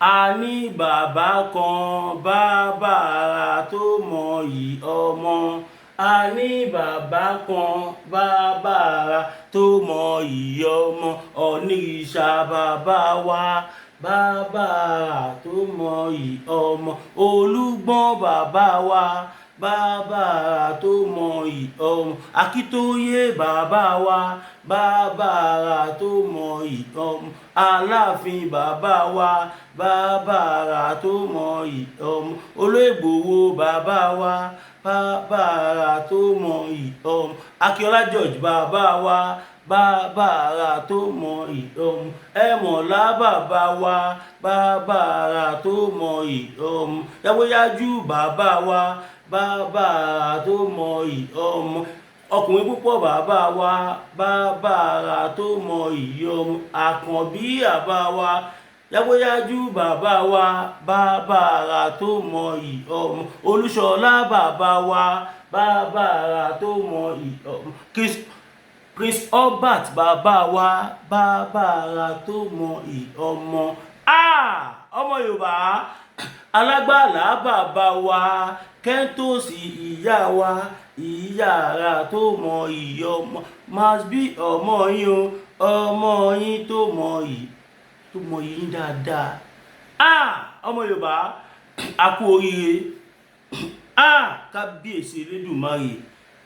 a ní bàbá kan bàbá tó mọyì ọmọ. A ní bàbá kan bàbá tó mọyì ọmọ. Onírìṣà bàbá wa bàbá tó mọyì ọmọ. Olúgbọ́n bàbá wa bàbá tó mọyì ọmọ. Akíntóyè bàbá wa bàbá tó mọyì ọmọ. Aláàfin bàbá wa bàbá tó mọyì ọmọ. Olóyè Ìgbòho bàbá wa bàbá tó mọyì ọmọ. Akíọlá George bàbá wa bàbá tó mọyì ọmọ. Ẹmọ̀lá bàbá wa bàbá tó mọyì ọmọ. Yáwóyájú bàbá wa bàbá tó mọyì ọmọ. Ọkùnrin púpọ̀ bàbá wa bàbá tó mọyì ọmọ. Àkànbí bàbá wa Yáwóyájú bàbá wa bàbá tó mọyì ọmọ. Olúṣọlá bàbá wa bàbá tó mọyì ọmọ. Prince Albert bàbá wa bàbá tó mọyì ọmọ. Ọmọ Yorùbá Alágbàlá bàbá wa Kẹ́ńtósì ìyá wa ìyára tó mọyì ọmọ. Masbi ọmọ yín o, ọmọ yín tó mọyì yín dáadáa. Ọmọ Yorùbá a kú oríire. Kábíyèsí Elédùmarè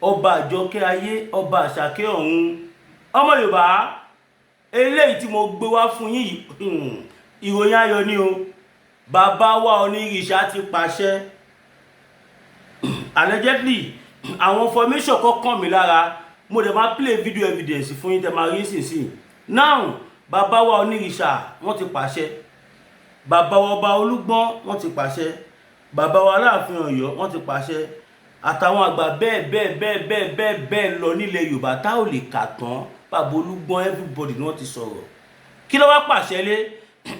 ọba àjọkẹ́ ayé ọba àṣàkẹ́ ọ̀run. Ọmọ Yorùbá eléyìí tí mo gbé wá fún yín ìròyìn ayọ̀ ni o. Bàbá wa Onírìṣà ti pàṣẹ. Allegedly àwọn information kọ́kàn mi lára, mo dẹ̀ máa play video evidence fún yín tẹ́ máa rí nísinsìnyí. Now bàbá wa Onírìṣà wọ́n ti pàṣẹ. Bàbá wa ọba Olúgbọ́n wọ́n ti pàṣẹ. Bàbá wa Aláàfin Ọ̀yọ́ wọ́n ti pàṣẹ. Àtàwọn àgbà bẹ́ẹ̀ lọ nílẹ̀ Yorùbá tá ò lè kà tán. Bàbá Olúgbọ́n everybody ni wọ́n ti sọ̀rọ̀. Kí ló wá pàṣẹ lé?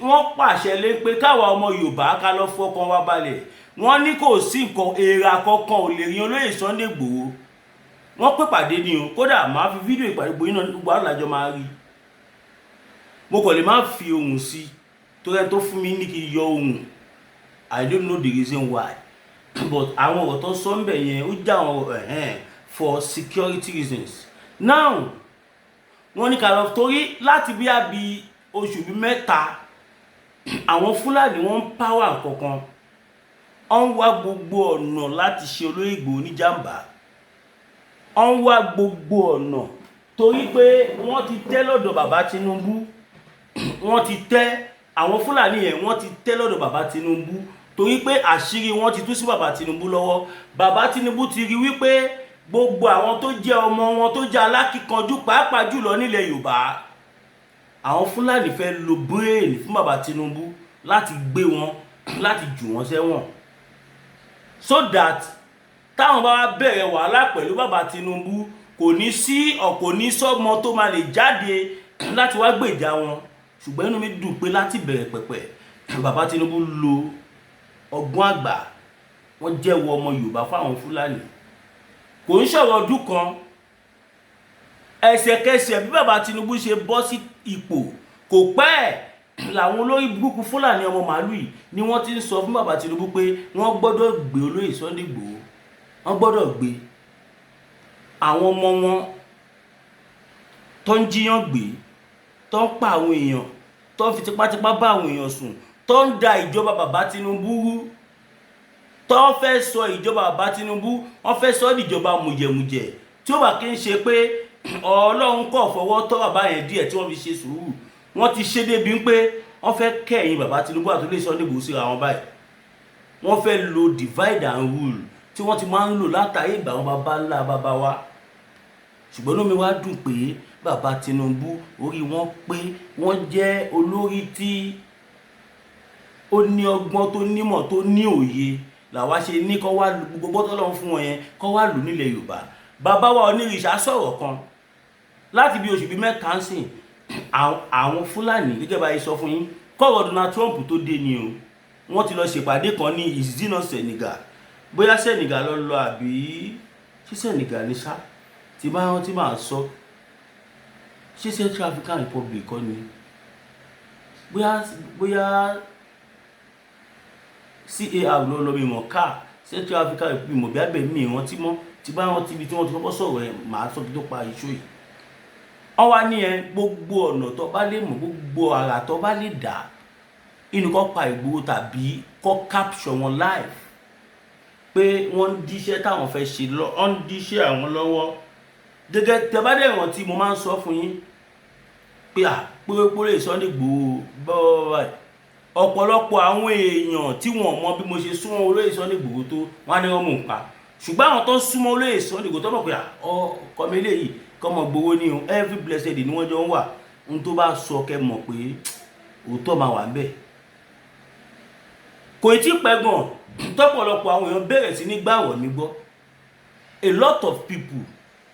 Wọ́n pàṣẹ lé pé káwa ọmọ Yorùbá ká lọ fọkàn wa balẹ̀. Wọ́n ní kò sí nǹkan èèrà kankan ò lè rin olóyè Sunday Igboho. Wọ́n pè pàdé ni o. Kódà máa fi fídíò ìpàdé gbòyìn náà gbogbo àlàjọ máa rí. Mo kàn lè má fi ohùn sí torí ẹni tó fún mi ní kí n yọ ohùn. I don't know the reason why. But àwọn ọ̀rọ̀ tó sọ ń bẹ̀ yẹn ó já àwọn for security reasons. Now wọ́n ní ká lọ torí láti bí àbí oṣù bí mẹ́ta àwọn Fúlàní wọ́n ń power kankan. Wọ́n wá gbogbo ọ̀nà láti ṣe olóyè Ìgbòho ní jàmbá. Wọ́n wá gbogbo ọ̀nà torí pé wọ́n ti tẹ́ lọ́dọ̀ bàbá Tinubu. Wọ́n ti tẹ́ àwọn Fúlàní yẹn wọ́n ti tẹ́ lọ́dọ̀ bàbá Tinubu torí pé àṣírí wọn ti tú sí bàbá Tinubu lọ́wọ́. Bàbá Tinubu ti rí wípé gbogbo àwọn tó jẹ́ ọmọ wọn tó jẹ́ alákìkanjú pàápàá jùlọ nílẹ̀ Yorùbá, àwọn Fúlàní fẹ́ lo brain fún bàbá Tinubu láti gbé wọn láti jù wọ́n sẹ́wọ̀n so that táwọn bá wá bẹ̀rẹ̀ wàhálà pẹ̀lú bàbá Tinubu kò ní sí ọ̀kò ní sọ́mọ tó máa lè jáde láti wá gbèjà wọn. Ṣùgbọ́n inú mi dùn pé láti bẹ̀rẹ̀ pẹ̀pẹ̀ bàbá Tinubu lo ọgbọ́n àgbà. Wọ́n jẹ́wọ́ ọmọ Yorùbá fáwọn Fúlàní. Kò ń sọ̀rọ̀ ọdún kan ẹsẹ̀kẹsẹ̀ bí bàbá Tinubu ṣe bọ́ sí ipò kò pẹ́ làwọn olórí burúkú Fúlàní ọmọ màálù yìí ni wọ́n ti ń sọ fún bàbá Tinubu pé wọ́n gbọ́dọ̀ gbé olóyè Sunday Igboho. Wọ́n gbọ́dọ̀ gbé àwọn ọmọ wọn tó ń jíyàn gbé, tó ń pa àwọn èèyàn, tó ń fi tipátipá bá àwọn èèyàn sùn, tó ń da ìjọba bàbá Tinubu rú, tó fẹ́ sọ ìjọba bàbá Tinubu wọ́n fẹ́ sọ ìjọba mùjẹ̀mùjẹ̀ tí ó bá kí ń ṣe pé Ọlọ́run kò fọwọ́ tọ́ bàbá yẹn díẹ̀ tí wọ́n fi ṣe sùúrù. Wọ́n ti ṣe débi pé wọ́n fẹ́ kẹ́yìn bàbá Tinubu àtúlé Sunday Igboho síra wọn báyìí. Wọ́n fẹ́ lo divide and rule tí wọ́n ti máa ń lò látàrí ìgbà wọn bàbá ńlá bàbá wa. Ṣùgbọ́n inú mi wá dùn pé bàbá Tinubu orí wọn pé wọ́n jẹ́ olórí tí ó ní ọgbọ́n tó nímọ̀ tó ní òye làwa ṣe ní kọ́ wá gbogbo tọ́lọ́run fún wọn yẹn kọ́ wá lù nílẹ̀ Yorùbá. Bàbá wa Onírìṣà sọ̀rọ̀ kan láti bí oṣù bí mẹ́ta ń sìn àwọn Fúlàní gẹ́gẹ́ bá yẹ sọ fún yín kọ́rọ̀ Donald Trump tó dé ni o. Wọ́n ti lọ ṣèpàdé kan ní ìzínà Senegal, bóyá Senegal lọ àbí ṣé Senegal ní sá tí máa sọ ṣé Central African Republic kọ́ ni bóyá CAR ló mi mọ̀ CAR Central African Republic mọ̀ bí abẹ́ mi ìrántí mọ́ tí bá rántí ibi tí wọ́n ti kọ́kọ́ sọ̀rọ̀ ẹ̀ màá sọ kí tó pa iṣu yìí. wọ́n wá ní ẹ gbogbo ọ̀nà tó bá lè mọ̀ gbogbo àrà tó bá lè dà inú kọ́ pa Ìgbòho tàbí kọ́ capture wọn live pé wọ́n ń díṣẹ́ táwọn fẹ́ ṣe wọ́n ń díṣẹ́ àwọn lọ́wọ́ gẹ́gẹ́ tẹ́ bá dẹ̀ rántí mo máa ń sọ fún yín pé pérépéré Sunday Igboho bọ́ọ̀ ọ̀pọ̀lọpọ̀ àwọn èèyàn tí wọ́n mọ bí mo ṣe súnmọ́ olóyè Sunday Igboho tó wọ́n á ní wọ́n mú un pa ṣùgbọ́n àwọn tó súnmọ́ olóyè Sunday Igboho tó mọ̀ pé ọkọ mi léyìí kọ́mọ Igboho ní every blessed ni wọ́n jọ ń wà ohun tó bá sọ kẹ́ mọ̀ pé òótọ́ máa wà bẹ́ẹ̀. kò tí pẹ́ gan tọ́pọ̀lọpọ̀ àwọn èèyàn bẹ̀rẹ̀ sí ní gbàwọ̀ mi gbọ́ a lot of people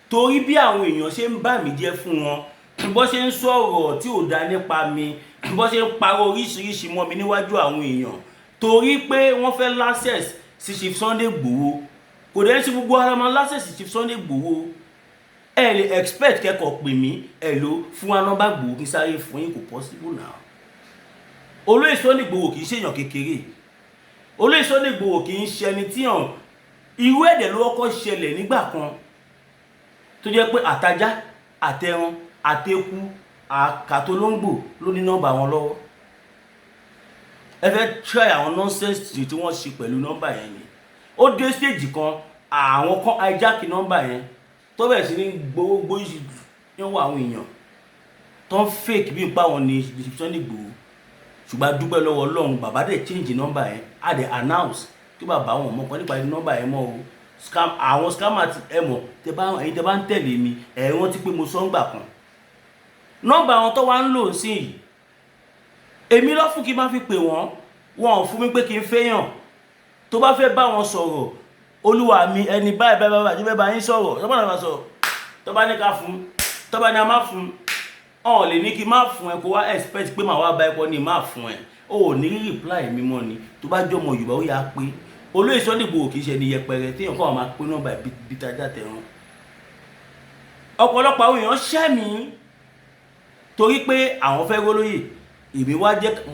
torí bí àwọn èèyàn ṣe ń bà mí jẹ́ fún wọn bó ṣe ń sọ̀rọ̀ tí ò dá nípa mi bó ṣe ń parọ́ oríṣiríṣi mọ́ mi níwájú àwọn èèyàn torí pé wọ́n fẹ́ access sí Chief Sunday Igboho kò dẹ̀ sí gbogbo ara máa access sí Chief Sunday Igboho ẹ lè expect kẹ́kọ̀ọ́ pè mí ẹ ló fún wa nọ́mbà Igboho kí sáré fún yín kò possible now. olóyè Sunday Igboho kì í ṣèyàn kékeré olóyè Sunday Igboho kì í ṣe ẹni tí hàn irú ẹ̀dẹ̀ ló kọ́kọ́ ṣẹlẹ̀ nígbà kan tó jẹ́ pé àtajá àtẹran àtẹkù àkàtólóńgbò ló ní nọ́mbà wọn lọ́wọ́ ẹ fẹ́ try àwọn nonsense tí wọ́n ṣe pẹ̀lú nọ́mbà yẹn ni ó dé stage kan àwọn kan hijack nọ́mbà yẹn tó bẹ̀rẹ̀ sí ní gbogbo ìṣòwò àwọn èèyàn tó ń fake bí ipa wọn ní Sunday Igboho ṣùgbọ́n dúpẹ́ lọ́wọ́ Ọlọ́run bàbá dẹ̀ change nọ́mbà yẹn á dẹ̀ announce kí bàbá wọn mọ̀ nípa nọ́mbà yẹn mọ́ o scam àwọn scammer ti ẹ mọ̀ ẹ̀yin tẹ́ bá ń tẹ̀lé mi ẹ̀ wọ́n ti pé mo sọ ń gbà kan nọ́mbà àwọn tó wá ń lò sí yìí èmi lọ fún kí n má fi pè wọ́n wọn ò fún mi pé kí n fẹ́yàn tó bá fẹ́ bá wọn sọ̀rọ̀ olúwa mi ẹni báyìí báyìí báyìí bá yín sọ̀rọ̀ tó bá náà sọ̀rọ̀ tó bá ní ká fún tó bá ní a má fún ọ̀n lè ní kí n má fún ẹ kó wá expect pé màá wá bá ẹ kọ́ ní má fún ẹ o ò ní reply mi mọ́ ni tó bá jọmọ Yorùbá ó yà pé olóyè Sunday Igboho kì í ṣe ní yẹpẹrẹ téèyàn kọ́ máa pé nọ́mbà ìbítajà tẹ̀ràn ọ̀pọ̀lọpọ̀ àwọn èèyàn ṣẹ́ mi torí pé àwọn fẹ́ rólóyè èmi wá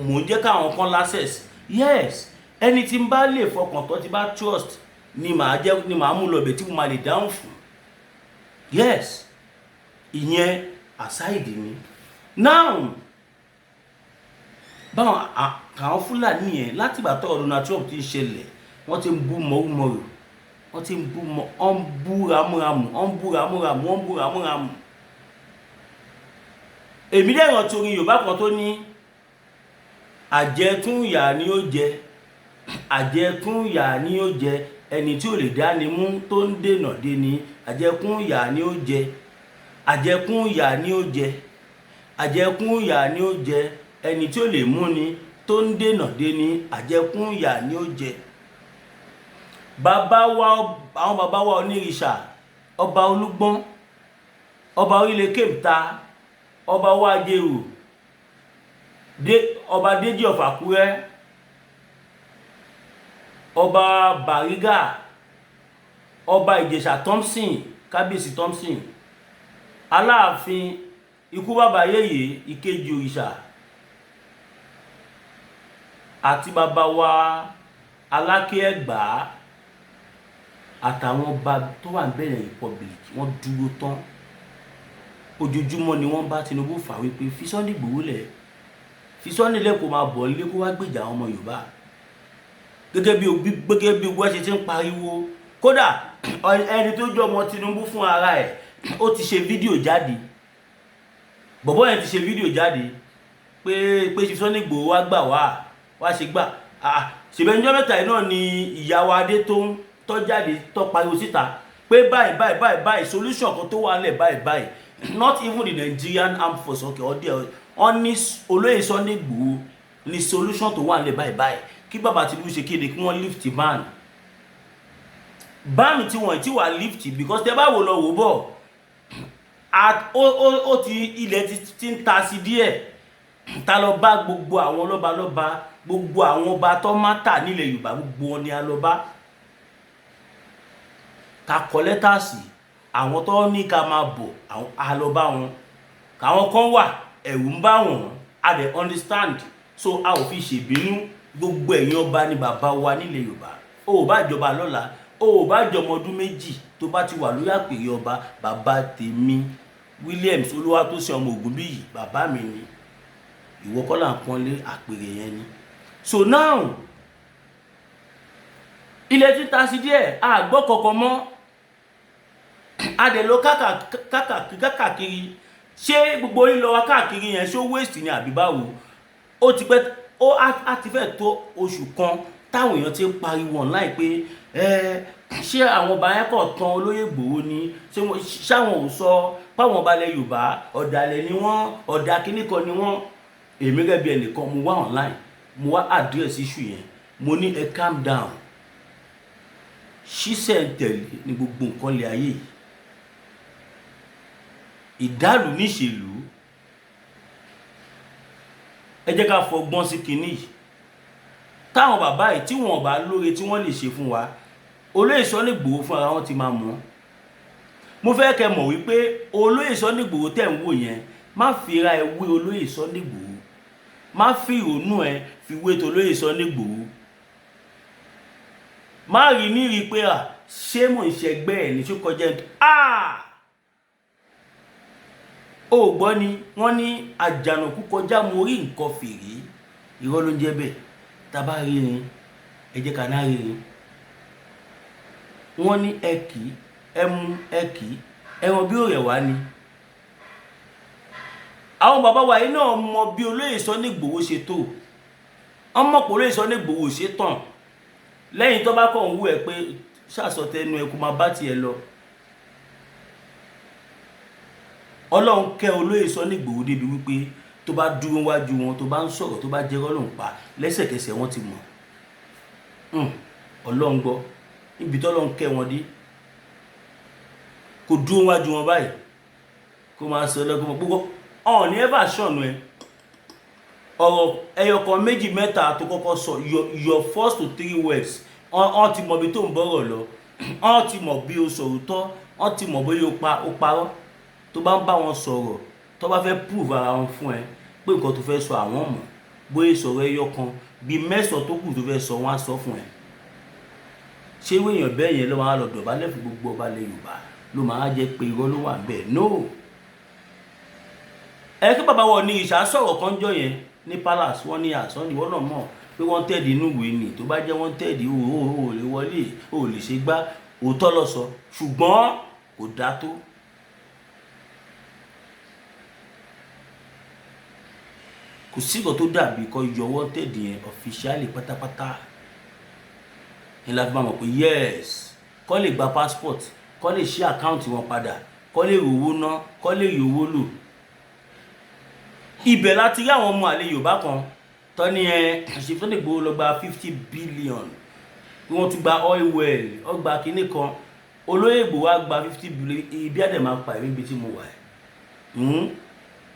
mò ń jẹ́ káwọn kan access yes ẹni tí n bá lè fọkàn tán tí bá trust ni màá mú lọ bẹ̀ tí mo máa lè dáhùn fún yes ìyẹn aside mi now báwọn àwọn Fúlàní yẹn láti ìgbà tó Donald Trump ti ń ṣẹlẹ̀ wọ́n ti ń bú mọ́rúmọ́rù wọ́n ti ń bú mọ́ ọ́n bú ramúramù èmi dẹ̀rọ̀ torí Yorùbá kan tó ní àjẹtúnyà ni ó jẹ àjẹkúnyà ni ó jẹ ẹni tí ò lè dáni mú tó ń dènà dé ni àjẹkúnyà ni ó jẹ àjẹkúnyà ni ó jẹ àjẹkúnyà ni ó jẹ ẹni tí ò lè mú ni tó ń dènà dé ni àjẹkúnyà ni ó jẹ. àwọn bàbá wa onírìṣà ọba Olúgbọ́n ọba orílẹ̀ Kèmta ọba Wájèrò ọba Déjì of Àkúrẹ́ ọba Bàrígà ọba Ìjẹ̀ṣà Thompson kábíyèsí Thompson Aláàfin ikú bàbá Yèyé ìkejì òrìṣà àti bàbá wa Aláké Ẹ̀gbá àtàwọn ọba tó wà bẹ̀rẹ̀ republic wọ́n dúró tán ojoojúmọ́ ni wọ́n bá Tinubu fà wípé fi Sunday Igboho lẹ̀ fi Sunday lẹ̀ kó máa bọ̀ nílé kó wá gbèjà àwọn ọmọ Yorùbá gẹ́gẹ́ bí wọ́n ṣe ti ń pariwo kódà ẹni tó jọ ọmọ Tinubu fún ara ẹ̀ ó ti ṣe fídíò jáde bọ̀bọ́ yẹn ti ṣe fídíò jáde pé Chief Sunday Igboho wá gbà wá ṣe gbà ṣèbẹ̀njọ́ mẹ́ta yìí náà ni ìyàwó adé tó jáde tó pariwo síta pé báyìí solution kan tó wà nílẹ̀ báyìí not even the Nigerian Armed Forces ọdẹ wọn ní olóyè Sunday Igboho ní solution tó wà nílẹ̀ báyìí kí bàbá Tinubu ṣe kéde kí wọ́n lift ban tí wọ́n ti wà lift because tẹ́ bá wò lọ wò bọ̀ ó ti ilẹ̀ ti ń ta sí díẹ̀ ta lọ bá gbogbo àwọn lọ́balọ́ba gbogbo àwọn ọba tó má tà nílẹ̀ Yorùbá gbogbo wọn ni a lọ bá ká kọ lẹ́tà sí àwọn tó ní ká máa bọ̀ a lọ bá wọn káwọn kan wà ẹ̀rù ń bá wọn a dẹ̀ understand so a ò fi ṣèbínú. Gbogbo ẹ̀yin ọba ni bàbá wa nílẹ̀ Yorùbá. O ò bá jọba lọ́la, o ò bá jọmọ ọdún méjì tó bá ti wà lórí àpèrè ọba. Bàbá tèmi Williams Olúwatósìn ọmọ Ògúnbíyì bàbá mi ni. Ìwọ kọ́ là ń pọ́nlé àpèrè yẹn ni. So now ilẹ̀ ti ta sí díẹ̀, a gbọ́ kankan mọ́. A dẹ̀ lọ káàkiri. Ṣé gbogbo lílọ wa káàkiri yẹn ṣó waste ni àbí báwo? Ó ti pẹ́, á ti fẹ́ tó oṣù kan táwọn èèyàn ti ń pariwo online pé ṣé àwọn ọba yẹn kọ̀ tán olóyè Ìgbòho ni? Ṣáwọn ò sọ páwọn ọba ilẹ̀ Yorùbá ọ̀dàlẹ̀ ni wọ́n, ọ̀dà kíní kan ni wọ́n? Èmi gẹ́gẹ́ bí ẹnìkan mo wá online, mo wá address issue yẹn, mo ní ẹ calm down. Ṣíṣẹ̀ ń tẹ̀lé ní gbogbo nǹkan lé ayé yìí. Ìdálù níṣèlú. Ẹ jẹ́ ká fọgbọ́n sí kinní yìí. Táwọn bàbá yìí tí wọ́n bá lóore tí wọ́n lè ṣe fún wa, olóyè Sunday Igboho fún ara wọn ti máa mọ̀. Mo fẹ́ kẹ́ mọ̀ wípé olóyè Sunday Igboho tẹ̀ ń wò yẹn, má fi ra ẹ wé olóyè Sunday Igboho. Má fi ìrònú ẹ fi wé tó olóyè Sunday Igboho. Má rí ní rí pé ṣé mò ń ṣẹgbẹ́ ẹ̀ ní ṣó kọjá ó gbọ́ ni wọ́n ní àjànàkú kọjá mo rí nǹkan fèrè. Irọ́ ló ń jẹ́ bẹ́ẹ̀. Tá bá rí rin, ẹ jẹ́ ká náà rí rin. Wọ́n ní ẹkì ẹmu ẹkì ẹran bí ó rẹ̀ wá ni. Àwọn bàbá wa yìí náà mọ bí olóyè Sunday Igboho ṣe tó. Wọ́n mọ̀ pé olóyè Sunday Igboho ṣe tán. Lẹ́yìn tó bá kàn ń wú ẹ pé ṣàṣọtẹnu ẹ kó máa bá tiẹ̀ lọ. Ọlọ́run kẹ́ olóyè Sunday Igboho débi wípé tó bá dúró wájú wọn, tó bá ń sọ̀rọ̀, tó bá jẹ́ Ọlọ́run pa lẹ́sẹ̀kẹsẹ̀ wọ́n ti mọ̀. Ọlọ́run gbọ́ níbi tó Ọlọ́run kẹ́ wọn dé. Kò dúró wájú wọn báyìí kó máa sọ lọ́gbọ́n gbogbo ní ever ṣọ̀nù ẹ. Ọ̀rọ̀ ẹyọkan méjì mẹ́ta tó kọ́kọ́ sọ your first to 3 words wọ́n ti mọ̀ bí tó ń bọ̀rọ̀ lọ. Wọ́n ti mọ̀ bí o sọ̀rọ̀ tọ́, wọ́n ti mọ̀ bóyá o parọ́. Tó bá ń bá wọn sọ̀rọ̀, tó bá fẹ́ prove ara wọn fún ẹ pé nǹkan tó fẹ́ sọ àwọn mọ̀, bóyá sọ̀rọ̀ ẹyọkan bí mẹ́sàn tó kù tó fẹ́ sọ wọ́n á sọ fún ẹ. Ṣé wéèyàn bẹ́ẹ̀ yẹn ló máa lọ dọ̀bálẹ̀ fún gbogbo ọba ilẹ̀ Yorùbá ló máa jẹ́ pé irọ́ ló wà bẹ́ẹ̀? No. Kí bàbá wọn ní ìṣà sọ̀rọ̀ kan jọ yẹn ní palace, wọ́n ní àsán ni wọ́n náà mọ̀ pé wọ́n tẹ̀dí inú ìwé ni. Tó bá jẹ́ wọ́n tẹ̀dí ò lè wọlé, ò lè ṣe gbá, òótọ́ ló sọ, ṣùgbọ́n kò dá tó. Kò sí nǹkan tó dàbí kó yọwọ́ tẹ̀dí yẹn officially pátápátá. Ní la fi máa mọ̀ pé yes, kó lè gba passport, kó lè ṣí àkáǹtì wọn padà, kó lè rówó ná, kó lè rí owó lò. Ibẹ̀ láti rí àwọn ọmọ àlè Yorùbá kan tó ní ṣe Sunday Igboho lọ gba 50 billion. Wọ́n tún gba oil well, ó gba kinní kan. Olóyè Igboho á gba 50 billion. Ibi àdè máa pa ìwé ibi tí mo wà ẹ̀.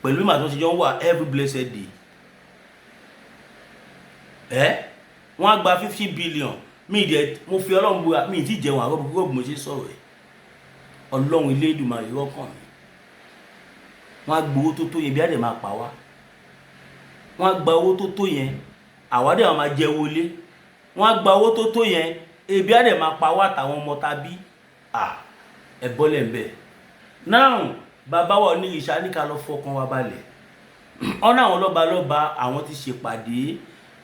Pẹ̀lú ìmọ̀ àtúnṣe jọ ń wà every blessed day. Wọ́n á gba 50 billion. Mo fi Ọlọ́run búra, mi ti jẹun àrọ́ gbogbo mo ṣe sọ̀rọ̀ ẹ̀. Ọlọ́run Elédùmarè rọ́kàn mi. Wọ́n á gbowó tó tó yẹn bí àdè máa pa wá. Wọ́n á gba owó tó tó yẹn, àwa dẹ̀ máa jẹ wọlé. Wọ́n á gba owó tó tó yẹn, ebi àdè máa pa wá àtàwọn ọmọ tàbí ẹ bọ́lẹ̀ ń bẹ̀. Now bàbá wa ní ìṣá ní ká lọ fọkàn wa balẹ̀. Ọ̀nà àwọn lọ́balọ́ba àwọn ti ṣèpàdé,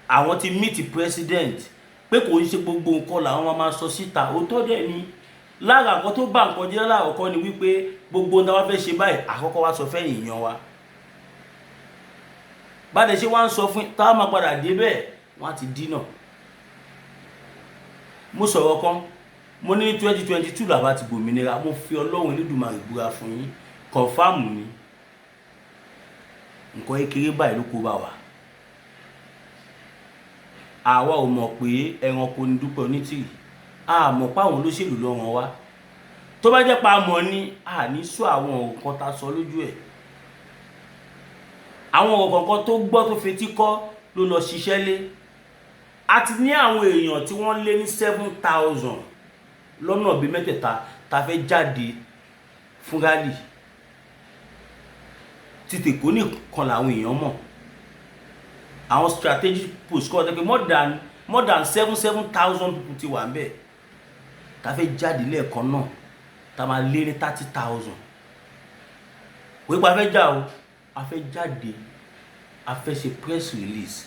àwọn ti meet president pé kò ń ṣe gbogbo nǹkan làwọn máa sọ síta. Òótọ́ dẹ̀ ni. Lára nǹkan tó bá nǹkan jẹ́ láàkọ́kọ́ ni wípé gbogbo ohun tí wọ́n fẹ́ ṣe báyìí àkọ́kọ́ wá sọ fẹ́yìn èèyàn wa. Bá dẹ̀ ṣe wá ń sọ fún táwọn máa padà dé bẹ́ẹ̀ wọ́n á ti dínà. Mo sọ̀rọ̀ kan, mo ní 2022 làbá ti gbòmìnira. Mo fi Ọlọ́run Elédùmarè búra fún yín, confirm ni. Nǹkan kékeré báyìí ló kó bá wa. Àwa ò mọ̀ pé ẹranko ni Dúpẹ́ Onítìrì. A mọ̀ pé àwọn olóṣèlú ló ràn wá. Tó bá jẹ́ pa mọ̀ ni a ní sọ àwọn nǹkan tá sọ lójú ẹ̀. Àwọn nǹkan tó gbọ́ tó fetí kọ́ ló lọ ṣiṣẹ́ lé. A ti ní àwọn èèyàn tí wọ́n lé ní 7,000 lọ́nà bí mẹ́tẹ̀ẹ̀ta tá fẹ́ jáde fún rally. Títí kò ní kan làwọn èèyàn mọ̀. àwọn strategic post kọ́ ọ́ more than 7,000 people ti wà ń bẹ̀ tá a fẹ́ jáde lẹ́ẹ̀kan náà tá a máa lé ní 30,000 wípé a fẹ́ jà o a fẹ́ jáde a fẹ́ ṣe press release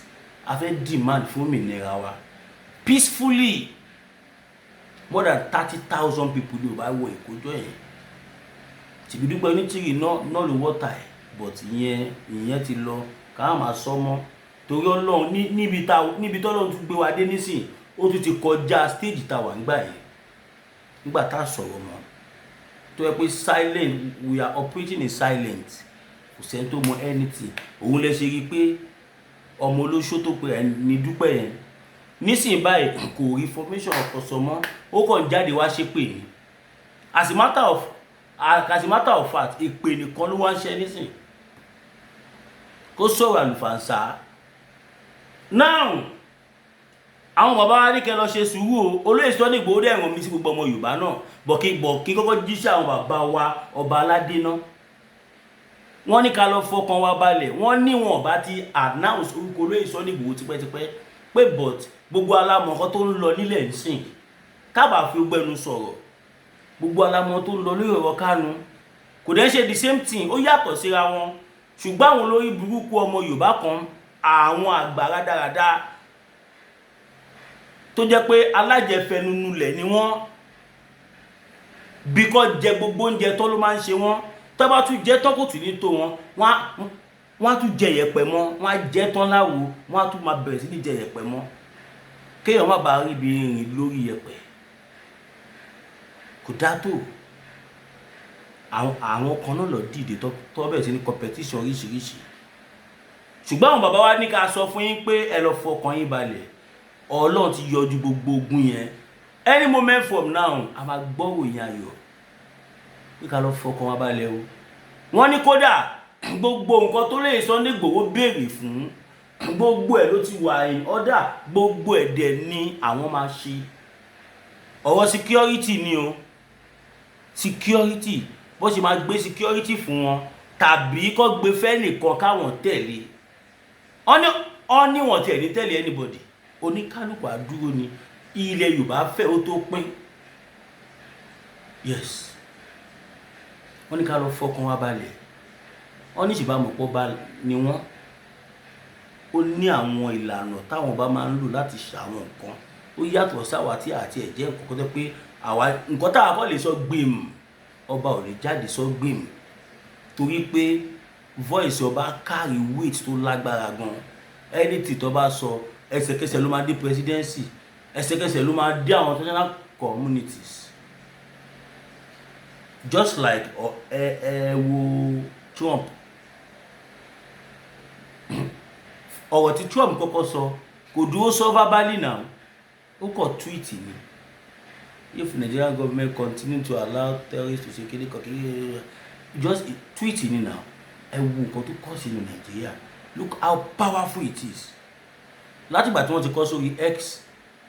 a fẹ́ demand fún òmìnira wa peacefully. More than 30,000 people ní o bá wọ ìkójọ yẹn tìbí dúpẹ́ onítìrì náà ló wọ́ta ẹ̀ but ìyẹn ti lọ ká máa sọ mọ́ torí Ọlọ́run níbi tọ́lọ́run tún gbé wa dé nísìn ó tún ti kọjá stage tá wà nígbà yẹn nígbà tá a sọ̀rọ̀ mọ́ tó yẹ pé silent we are operating in silence kò sẹ́ni tó mọ anything òun lè ṣe rí i pé ọmọ olóṣó tó pe ẹ̀ ní dúpẹ́ yẹn nísìnyí báyìí kò rí formation ọ̀pọ̀sọ̀ mọ́ ó kàn jáde wá ṣépè ní as a matter of fact èpè nìkan ló wá ń ṣe nísìnyí kó sọ̀rọ̀ àlùfàǹsà now àwọn bàbá wa ní kẹ́ lọ ṣe sùúrù o olóyè Sunday Igboho dẹ̀ ràn mí sí gbogbo ọmọ Yorùbá náà bọ̀ kí kọ́kọ́ jíṣẹ́ àwọn bàbá wa ọba aládé náà wọ́n ní ká lọ fọkàn wa balẹ̀ wọ́n ní wọn bá ti announce orúkọ olóyè Sunday Igboho tipẹ́tipẹ́ pé but gbogbo alámọ̀ kan tó ń lọ nílẹ̀ ńsìn kábà fi gbẹnu sọ̀rọ̀ gbogbo alámọ̀ tó ń lọ lórí ọ̀rọ̀ Kánú kò dẹ̀ ṣe the same thing ó yàtọ̀ síra wọn ṣùgbọ́n àwọn olórí burúkú ọmọ Yorùbá kan àwọn àgbà rádaràda tó jẹ́ pé alájẹfẹnunulẹ̀ ni wọ́n bí kò jẹ gbogbo oúnjẹ tó ló máa ń ṣe wọ́n tó bá tún jẹ́ tán kò tún ní tó wọn wọ́n á tún jẹ yẹ̀pẹ̀ mọ́ wọ́n á jẹ́ tán láwo wọ́n á tún máa bẹ̀rẹ̀ sí ní jẹ yẹ̀pẹ̀ mọ́ kéèyàn má bàa rí ibi rìn lórí yẹ̀pẹ̀ kò dá tó àwọn kan náà lọ dìde tó bẹ̀rẹ̀ sí ní competition oríṣiríṣi ṣùgbọ́n àwọn bàbá wa ní ká sọ fún yín pé ẹ lọ fọkàn yín balẹ̀ Ọlọ́run ti yọjú gbogbo ogun yẹn any moment from now a máa gbọ́rò yín ayọ̀ pé ká lọ fọkàn wa balẹ̀ o wọ́n ní kódà gbogbo nǹkan tó lè Sunday Igboho béèrè fún gbogbo ẹ̀ ló ti wà in order gbogbo ẹ̀ dẹ̀ ni àwọn máa ṣe ọ̀rọ̀ security ni o security bó ṣe máa gbé security fún wọn tàbí kó gbé fẹ́ nìkan káwọn tẹ̀lé ọ́ ní wọn tẹ̀lé tẹ̀lé anybody oníkálùkù àdúró ni ilẹ̀ Yorùbá fẹ́ ó tó pín yes wọ́n ní ká lọ fọkàn wa balẹ̀ wọ́n ní ìṣìbámọ̀pọ̀ bá ni wọ́n ó ní àwọn ìlànà táwọn bá máa ń lò láti ṣàwọn nǹkan ó yàtọ̀ sáwà tí àti ẹ̀jẹ̀ nǹkan tó pé àwa nǹkan táwa kọ́ lè sọ gbìm ọba ò lè jáde sọ gbìm torí pé voice ọba carry weight tó lágbára gan anything tó bá sọ ẹsẹ̀kẹsẹ̀ ló máa dé presidency ẹsẹ̀kẹsẹ̀ ló máa dé àwọn international communities just like wo Trump ọ̀rọ̀ tí Trump kọ́kọ́ sọ kò dúró sọ verbally now ó kọ tweet ni if Nigerian government continue to allow terrorists to ṣe kéde kọ̀kiri just tweet ni now ẹ wo nǹkan tó kọ́ sínú Nàìjíríà look how powerful it is látìgbà tí wọ́n ti kọ́ sórí X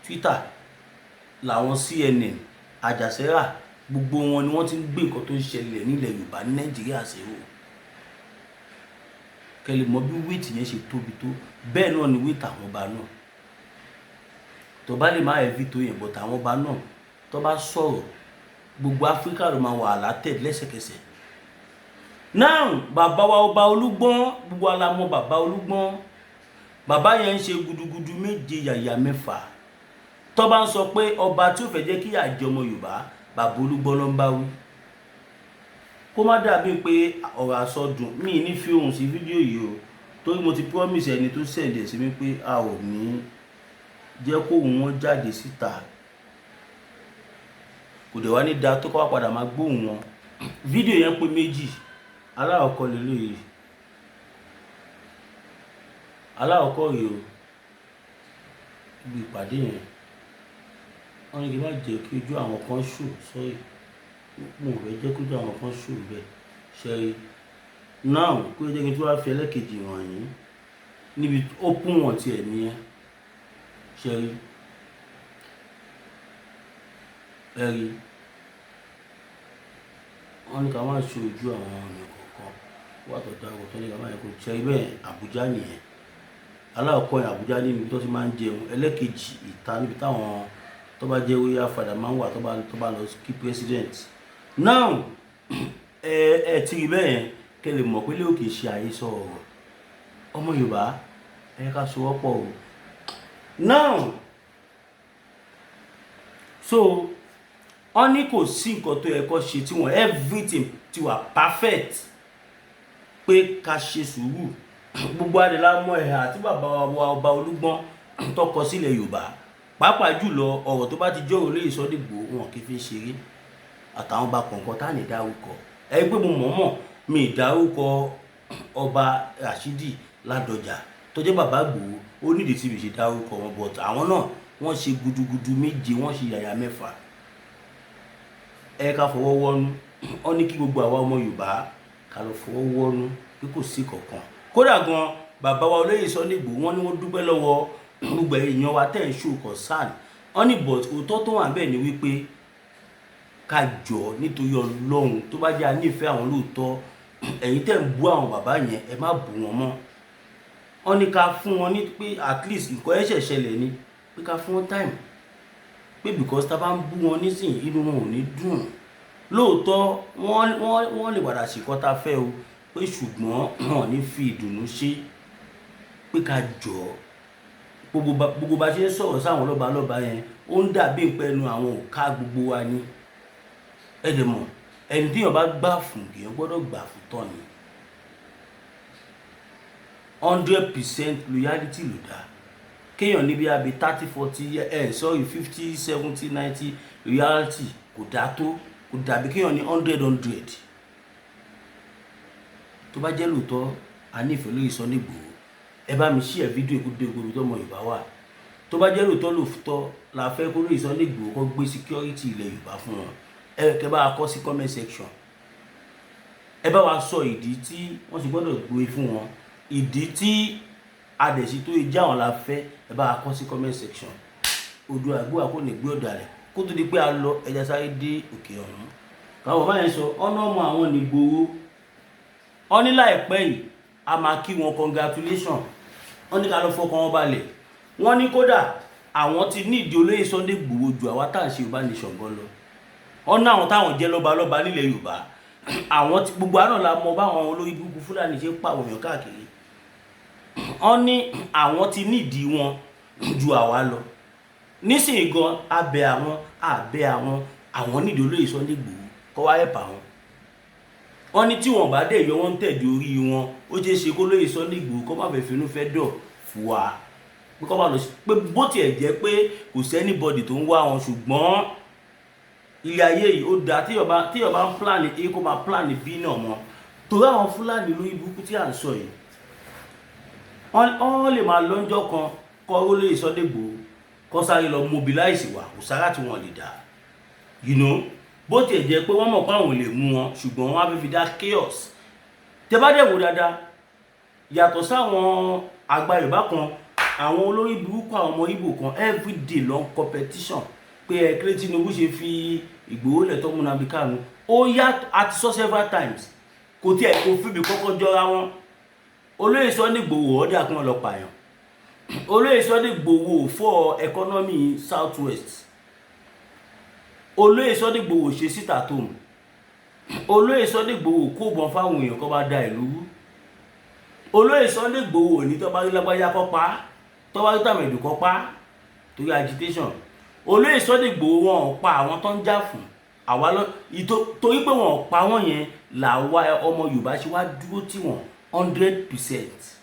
Twitter làwọn CNN Al Jazeera gbogbo wọn ni wọ́n ti ń gbé nǹkan tó ń ṣẹlẹ̀ nílẹ̀ Yorùbá ní Nàìjíríà ṣe wò kẹlẹ̀ mọ̀ bí wéètì yẹn ṣe tóbi tó bẹ́ẹ̀ náà ni wéètì àwọn ọba náà tó bá lè má ẹ̀fí tó yẹn bọ̀tà àwọn ọba náà tó bá sọ̀rọ̀ gbogbo Áfíríkà ló máa wà látẹ̀ lẹ́sẹ̀kẹsẹ̀ náà bàbá wa ọba Olúgbọ́n gbogbo alamọ bàbá Olúgbọ́n bàbá yẹn ń ṣe gudugudu méje yàyà mẹ́fà tó bá ń sọ pé ọba tí ó fẹ́ jẹ́ kí àjẹ ọmọ Yorùbá bàbá Olúgbọ́n ló ń bá wí kó má dàbí pé ọ̀rọ̀ àsọdùn mí ní fi ohùn sí fídíò yìí o torí mo ti promise ẹni tó sẹ̀dẹ̀ sí mi pé a ò ní jẹ́ kó wọn jáde síta kò dẹ̀ wá ní da tó kọ́ wá padà máa gbóhùn wọn fídíò yẹn pé méjì aláwọ̀kọ́ lélẹ́yìí aláwọ̀kọ́ rèé o ibi ìpàdé yẹn wọ́n ní kí n má jẹ́ kí ojú àwọn kan ṣù sọ́yì mo fẹ́ jẹ́ kójú àwọn kan ṣù bẹ́ẹ̀ ṣe náà kó jẹ́ kí n tó wá fi ẹlẹ́kejì wọ̀nyí níbi ó pún wọn tiẹ̀ nìyẹn ṣe ẹ̀rí wọ́n ní ká má ṣe ojú àwọn ọ̀nà kọ̀ọ̀kan wà tó dáwọ́ tó ní ká má yẹ kó ṣe bẹ́ẹ̀ Àbújá nìyẹn aláwọ̀kọ́ Àbújá níbi tó ti máa ń jẹun, ẹlẹ́kejì ìta níbi táwọn tó bá jẹ́ royal father máa ń wà tó bá lọ kí president. Now ẹ ti rí bẹ́ẹ̀ yẹn kẹ́ lè mọ̀ pé lè òkè ṣe àhesọ ọ̀rọ̀. Ọmọ Yorùbá ẹ ká sowọ́pọ̀ o. Now so wọ́n ní kò sí nǹkan tó yẹ kó ṣe tí wọ́n everything ti wà perfect pé ká ṣe sùúrù. Gbogbo adìlá mọ ẹ̀hà àti bàbá wa Ọba Olúgbọ́n tó kọ sílẹ̀ Yorùbá, pàápàá jùlọ ọ̀rọ̀ tó bá ti jọ̀rọ̀ lórí Sunday Igboho wọn kì í fi ṣeré àtàwọn ọba kọ̀ọ̀kan tá ní dárúkọ. Ẹ gbé mo mọ̀ọ́mọ̀ mi dárúkọ ọba Rashidi Ládọjà tó jẹ́ bàbá Igboho, ó nídìí tí mi ṣe dárúkọ wọn, but àwọn náà wọ́n ṣe gudugudu méje, wọ́n ṣe yàyà mẹ́fà. Ẹ ká fọwọ́ wọ́nú, wọ́n ní kí gbogbo àwa ọmọ Yorùbá ká lọ fọwọ́ wọ́nú pé kò sí kankan. Kódà gan bàbá wa olóyè Sunday Igboho wọ́n ní wọ́n dúpẹ́ lọ́wọ́ gbogbo èèyàn wa tẹ́ ń show concern. Wọ́n ní but òótọ́ tó wà bẹ́ẹ̀ ni wípé ká jọ nítorí Ọlọ́run tó bá jẹ́ a nífẹ̀ẹ́ àwọn lóòótọ́, ẹ̀yin tẹ́ ń bú àwọn bàbá yẹn ẹ má bú wọn mọ́. Wọ́n ní ká fún wọn ní pé at least nǹkan ẹ̀ṣẹ̀ ṣẹlẹ̀ ni pé ká fún wọn time pé because tá bá ń bú wọn nísìnyí inú wọn ò ní dùn. Lóòótọ́ wọ́n lè padà ṣèkọ́ tá fẹ́ o pé ṣùgbọ́n wọn ní fi ìdùnnú ṣe pé ká jọ gbogbo bá ṣe ń sọ̀rọ̀ sáwọn lọ́balọ́ba yẹn ó ń dàbí ìpẹ́nu àwọn òká gbogbo wa ní ẹ̀dẹ̀mọ̀ ẹni tí yàn bá gbà fún èèyàn gbọ́dọ̀ gbà fún tọ́ ni 100% loyalty ló dá. Kéèyàn níbi àbí 30-40 sorry 50-70-90 loyalty kò dá tó, kò dàbí kéèyàn ní 100. Tó bá jẹ́ lóòótọ́ a nífẹ̀ẹ́ lórí Sunday Igboho, ẹ bá mi share fídíò ikú dé gbogbo tó mọ Yorùbá wà. Tó bá jẹ́ lóòótọ́ lóòótọ́ la fẹ́ kó lórí Sunday Igboho kó gbé security ilẹ̀ Yorùbá fún wọn, ẹ kẹ́ bá wa kọ sí comment section. Ẹ bá wa sọ ìdí tí wọ́n sì gbọ́dọ̀ gbé fún wọn, ìdí tí adẹ̀sí tó yẹ jáwọn la fẹ́, ẹ bá wa kọ sí comment section. Odò àgbò àkó ní gbé ọ̀dà rẹ̀ kó tó di pé a lọ ẹja sáré dé òkè ọ̀run. Káwọn bá yẹn sọ ọ̀nà ọmọ àwọn nìgboro wọ́n ní láìpẹ́ yìí a máa kí wọn congratulation. Wọ́n ní ká lọ fọkàn wọn balẹ̀. Wọ́n ní kódà àwọn ti ní ìdí olóyè Sunday Igboho ju àwa tá à ń ṣe Yorùbá nation gan lọ. Wọ́n ní àwọn táwọn jẹ́ lọ́balọ́ba nílẹ̀ Yorùbá, àwọn ti gbogbo àná la mọ báwọn olórí burúkú Fúlàní ṣe ń pàwọn èèyàn káàkiri. Wọ́n ní àwọn ti ní ìdí wọn ju àwa lọ. Nísìnyí gan abẹ àwọn nídìí olóyè Sunday Igboho kọ́ wá ẹ̀pà wọn. Wọ́n ní tí wọ́n bá dẹ̀ yọ wọ́n tẹ̀dí orí wọn ó jẹ́ ṣe kó lóyè Sunday Igboho kó má fẹ́ finú fẹ́ dọ̀ fún wa pé kó má lọ sí pé bó tiẹ̀ jẹ́ pé kò sí anybody tó ń wá wọn, ṣùgbọ́n ilé ayé yìí ó dáa tí ọba ń plan A kó máa plan B náà mọ́. Torí àwọn Fúlàní lórí burúkú tí à ń sọ yìí wọ́n lè máa lọ́njọ́ kan kọ́ lóyè Sunday Igboho kó sáré lọ mobilize wa kò sára tí wọ́n lè dá bó tiẹ̀ jẹ́ pé wọ́n mọ̀ pé àwọn ò lè mú wọn, ṣùgbọ́n wọ́n á fi dá chaos. Tẹ́ bá dẹ̀ wò dáadáa yàtọ̀ sáwọn àgbà Yorùbá kan, àwọn olórí burúkú àwọn ọmọ Ìgbò kan everyday long competition pé ẹ̀kẹ́rẹ́ Tinubu ṣe fi Ìgbòho lẹ̀ tó múná bí Kánú. Ó yá àti sọ several times kò tiẹ̀ kò fíbi kọ́kọ́ jọra wọn. Olóyè Sunday Igboho ọ̀dà kan lọ pààyàn. Olóyè Sunday Igboho for economy South West. Olóyè Sunday Igboho ṣe síta tó mù. Olóyè Sunday Igboho kó bọn fáwọn èèyàn kó bá da ìlú. Olóyè Sunday Igboho ní tó bá rí lágbájá kó pa, tó bá rí tàmẹ̀dù kó pa torí agitation. Olóyè Sunday Igboho wọn pa àwọn tó ń jà fún àwa lọ torí pé wọn pa wọn yẹn làwa ọmọ Yorùbá ṣe wá dúró tí wọn 100%.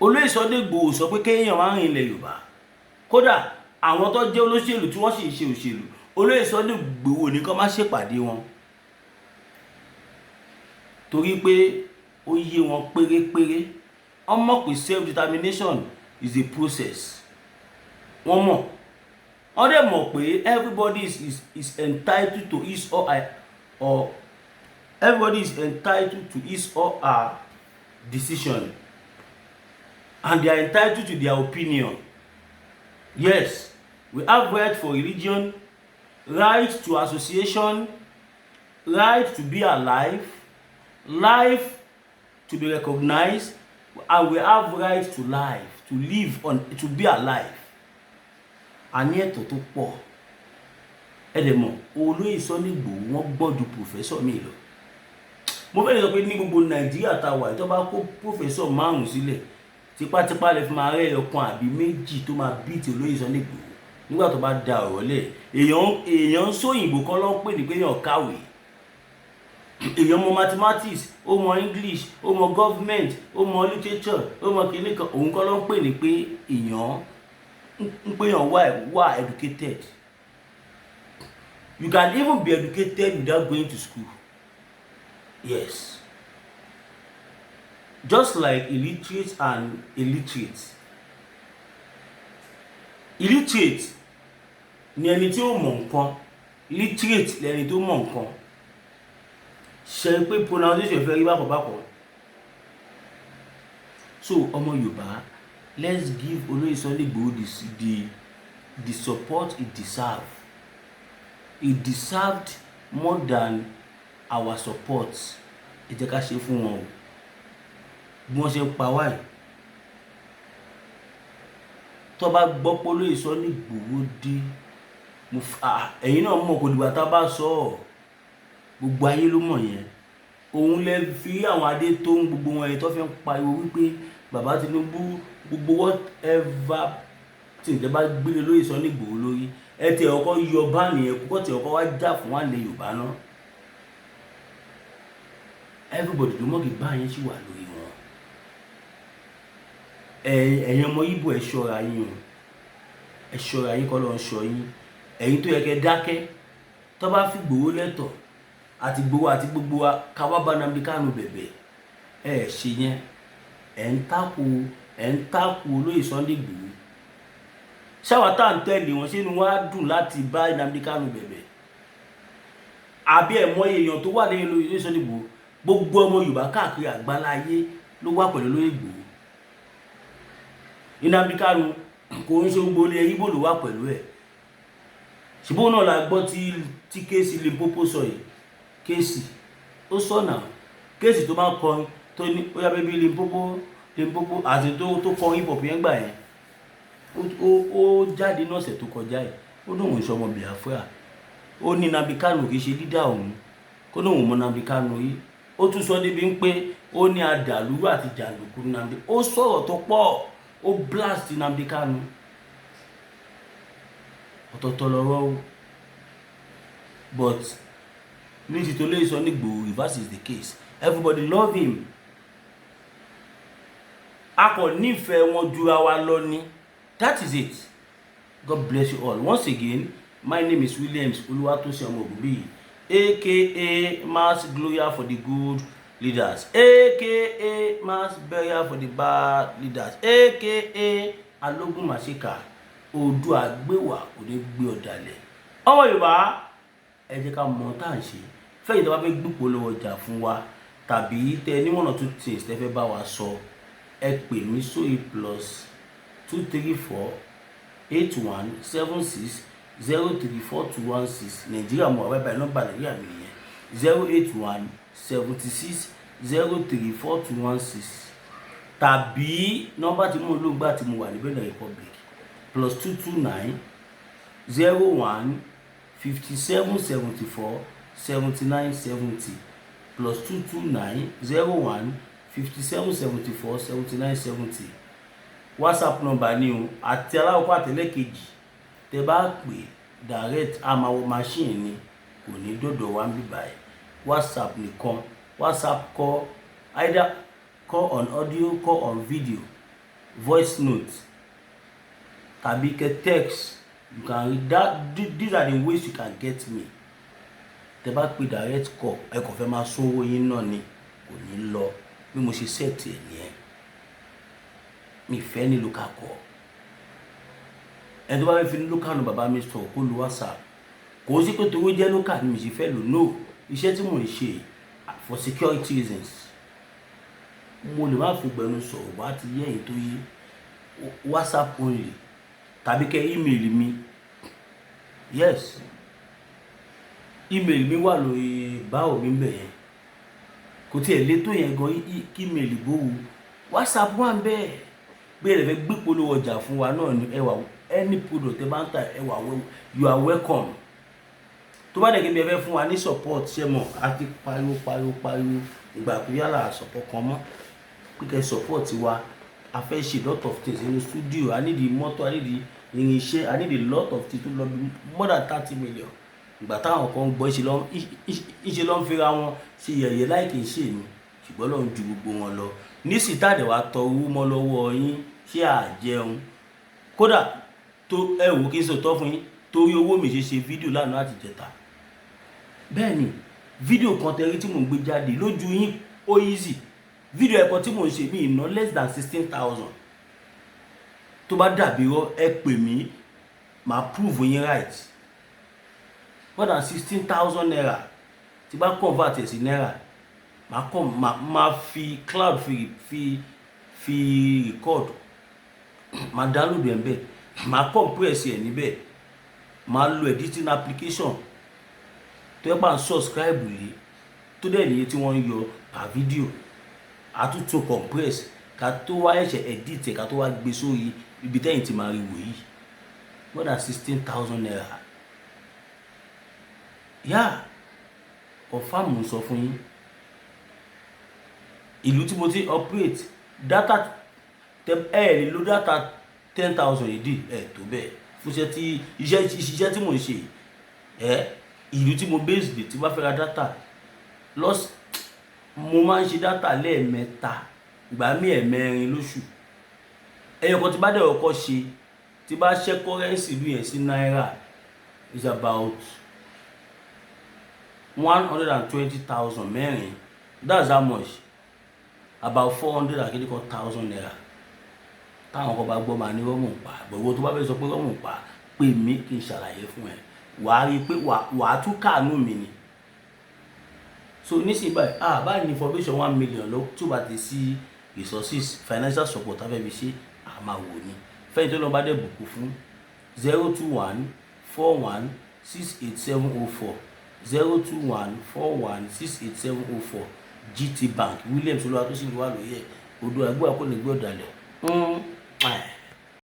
Olóyè Sunday Igboho sọ pé kéèyàn máa rìn ilẹ̀ Yorùbá. Kódà àwọn tó jẹ́ olóṣèlú tí wọ́n sì ń ṣe òṣèlú, Olóyè Sunday Igboho ní kó má ṣèpàdé wọn torí pé ó yé wọn pérépéré. Wọ́n mọ̀ pé self determination is a process. Wọ́n mọ̀. Wọ́n dẹ̀ mọ̀ pé everybody is entitled to his or everybody is entitled to his or her decision. And they are entitled to their opinion. Yes, we have right for religion, right to association, right to be alive, life to be recognized, and we have right to life, to live on, to be alive. A ní ẹ̀tọ́ tó pọ̀. Ẹ dẹ̀ mọ̀, olóyè Sunday Igboho wọ́n gbọ́n ju professor mi lọ. Mo fẹ́ lè sọ pé ní gbogbo Nàìjíríà tá wà tó bá kó professor márùn-ún sílẹ̀, tipátipá lè fi máa rẹ́ ọ̀kan àbí méjì tó máa beat olóyè Sunday Igboho nígbà tó bá da ọ̀rọ̀ lẹ̀. Èèyàn sóyìnbó kan ló ń pè ní pé èèyàn kàwé. Èèyàn mọ mathematics, ó mọ English, ó mọ government, ó mọ literature, ó mọ kìíní kan, òun kan ló ń pè ní pé èèyàn ń pè èèyàn wà educated. You can even be educated without going to school. Yes. Just like illiterate and illiterate. Illiterate ni ẹni tí ó mọ̀ nǹkan. Literate ni ẹni tó mọ̀ nǹkan. Ṣe pé pronunciation fẹ́ rí bákọ̀bákọ̀. So ọmọ Yorùbá, let's give Olóyè Sunday Igboho the support he deserves. He deserved more than our support. Ẹ jẹ́ ká ṣe fún wọn o. Bí wọ́n ṣe ń pa wáyé. Tó bá gbọ́ pé Olóyè Sunday Igboho dé, ẹ̀yin náà mọ̀ kò dìgbà tá bá sọ ọ́. Gbogbo ayé ló mọ̀ yẹn. Òun lè fi àwọn adé tó ń gbogbo wọn yẹn tó fi ń pariwo wípé bàbá Tinubu gbogbo whatever tí ìjọba bá gbélé Olóyè Sunday Igboho lórí, ẹ tẹ ọkọ yọ bá nìyẹn kókó tẹ ọkọ wá jà fún wa lè Yorùbá náà. Everybody ló mọ̀ kí bá yẹn ṣì wà lórí wọn. Ẹ̀yin ọmọ Ìgbò ẹ ṣọ́ra yín o. Ẹ ṣọ́ra yín kọ́ ló ń ṣọ́ yín. Ẹ̀yin tó yẹ kẹ́ dákẹ́ tó bá fi Igboho lẹ́tọ̀ àti Igboho àti gbogbo wa ká wá bá Nnamdi Kanu bẹ̀bẹ̀. Ẹ ṣe yẹn. Ẹ ń takò Olóyè Sunday Igboho. Ṣáwa tá ń tẹ̀lé wọn ṣé inú wa dùn láti bá Nnamdi Kanu bẹ̀bẹ̀. Àbí ẹ mọ̀ èèyàn tó wà lẹ́yìn Olóyè Sunday Igboho, gbogbo ọmọ Yorùbá káàkiri àgbáláyé ló wà pẹ̀lú Olóyè Igboho. Nnamdi Kanu kò ń ṣe gbogbo ilé Ìgbò ló wà pẹ̀lú ẹ̀. Ṣùgbọ́n náà la gbọ́ tí kéèsì Limpopo sọ yìí. Kéèsì ó sọ̀nà kéèsì tó máa ń kọrin tó ní ó yá bébí Limpopo àti tó kọ hip hop yẹn gbà yẹn. Ó jáde ní ọ̀sẹ̀ tó kọjá yìí. Ó lóun ṣe ọmọ Biafra. Ó ní Nnamdi Kanu kì í ṣe lídà òun. Kó lóun mọ Nnamdi Kanu yìí. Ó tún sọ débi ń pé ó ní adàlúrú àti jàǹdùkú Nnamdi. Ó sọ̀rọ̀ tó pọ̀. Ó blast Nnamdi Kanu. Ọ̀tọ̀ọ̀tọ̀ lọ́rọ̀ o. But ní ti Olóyè Sunday Igboho, reverse is the case. Everybody love him. A kò nífẹ̀ẹ́ wọn jura wa lọ ni. That is it. God bless you all. Once again, my name is Williams Oluwatosin Omogunbiyi, aka Mass Gloria for the good leaders, aka Mass Burial for the bad leaders, aka Alogun Masika, Oòduà gbéwà kò ní gbé ọ̀dàlẹ̀. Ọmọ Yorùbá, ẹ jẹ́ ká mọ̀ tá à ń ṣe. Fẹ́yìn tó bá fẹ́ gbùpò lọ́wọ́ ọjà fún wa tàbí tẹ ní one or two things tẹ fẹ́ bá wa sọ, ẹ pè mí sórí +234 81 76 034216. Nàìjíríà mọ̀ wá báyìí nọ́mbà Nàìjíríà mi nìyẹn 081 76 034216 tàbí nọ́mbà tí mo lò gbà tí mo wà ní Benin Republic +229 01 57 74 79 70 +229 01 57 74 79 70. WhatsApp number ni o àti aláwọ̀ àtẹlẹ́kejì tẹ bá pè direct àmàwọ̀ machine ni kò ní dọ̀dọ̀ wá ń bí báyìí. WhatsApp nìkan. WhatsApp call, either call on audio, call on video, voice note tàbí kẹ text. You can read that. These are the ways you can get me. Tẹ bá pè direct call ẹ kò fẹ́ máa sówó yín náà ni kò ní lọ bí mo ṣe set ẹ̀ nìyẹn. Mi fẹ́ ní local call. Ẹni tó bá fẹ́ fi ní local number bàbá mi sọ kó lu WhatsApp. Kò sí pé tówó jẹ́ local ni mi ṣe fẹ́ lò. No, iṣẹ́ tí mo ń ṣe for security reasons. Mo lè má fi gbẹnu sọ̀rọ̀ bá ti yẹ èyí tó yé. WhatsApp only tàbí kẹ́ email mi. Yes, email mi wà lórí báwo mi bẹ̀ yẹn. kò tiẹ̀ lé tó yẹn gan kí mail gbówó WhatsApp wà ń bẹ́ẹ̀ bẹ́ẹ̀ lè fẹ́ gbé polówó ọjà fún wa náà ní ẹwà any product ẹ bá ń ta ẹwà you are welcome. tó bá dẹ̀ kí n bẹ fẹ́ fún wa ní support ṣe mọ̀ àti pariwo ìgbà tó yálà support kan mọ́ pípẹ́ support wa a fẹ́ ṣe lot of things nínú studio. I need the mọ́tò, I need the irinṣẹ́, I need a lot of things to lọ bí more than 30 million. ìgbà táwọn kan gbọ́ ìṣe ló ń fira wọn ṣe yẹ̀yẹ́ láìkè ṣe mi ṣùgbọ́n lọ́n ju gbogbo wọn lọ ní sítádẹ̀ wa tọ owó mọ́ lọ́wọ́ yín ṣé àjẹun kódà tó ẹ wò kí n sọ̀tọ̀ fún yín torí owó mi ṣe fídíò lánàá àti jẹta. bẹ́ẹ̀ ni fídíò kan tẹ́rí tí mò ń gbé jáde lójú yín ó easy. fídíò ẹ̀kọ́ tí mò ń ṣe mí ìná less than 16,000. tó bá dàbí rọ ẹ pè mí màá prove yín right. more than 16,000 naira tí bá convert ẹ̀ sí naira máa fi cloud fi record máa download ẹ̀ ń bẹ̀ máa compress ẹ̀ níbẹ̀ máa lo editing application tó yẹ bá ń subscribe lé tó dẹ̀ níye tí wọ́n ń yọ per video àtúntò compress ká tó wá ẹ̀ṣẹ̀ edit ẹ̀ ká tó wá gbé sórí ibi tẹ́yìn tí máa rí wò yìí more than 16,000 naira. yá confam sọ fún yín ìlú tí mo ti operate data lè lo data 10,000 èdè tó bẹ́ẹ̀ fún iṣẹ́ tí mo ń ṣe ìlú tí mo base lè tí bá fẹ́ ra data mo máa ń ṣe data lẹ́ẹ̀mẹ́ta ìgbà mí ẹ̀mẹ́rin lóṣù. ẹyọkan tí bá dẹ̀ ọkọ̀ ṣe tí bá ṣẹ́ currency bí yẹn sí náírà is about 120,000 mẹ́rin. That's how much? About 400,000 naira. táwọn kan bá gbọ́ máa ní rọ́mù pa gbogbo tó bá fẹ́ sọ pé rọ́mù pa pè mí kí n ṣàlàyé fún ẹ wàá rí i pé wàá tún káàánú mi ni. so nísìnyí báyìí báyìí ní information 1 million lọ tí o bá ti sí resources financial support afẹ́ fi ṣe àmà wò ni fẹ́yìn tó lọ bá dẹ̀ bùkú fún 02141687040 02141687040 GT Bank Williams olúwa tó sì ń wà lóye odò àgbọ̀ àkọlẹ̀ gbé ọ̀dàlẹ̀.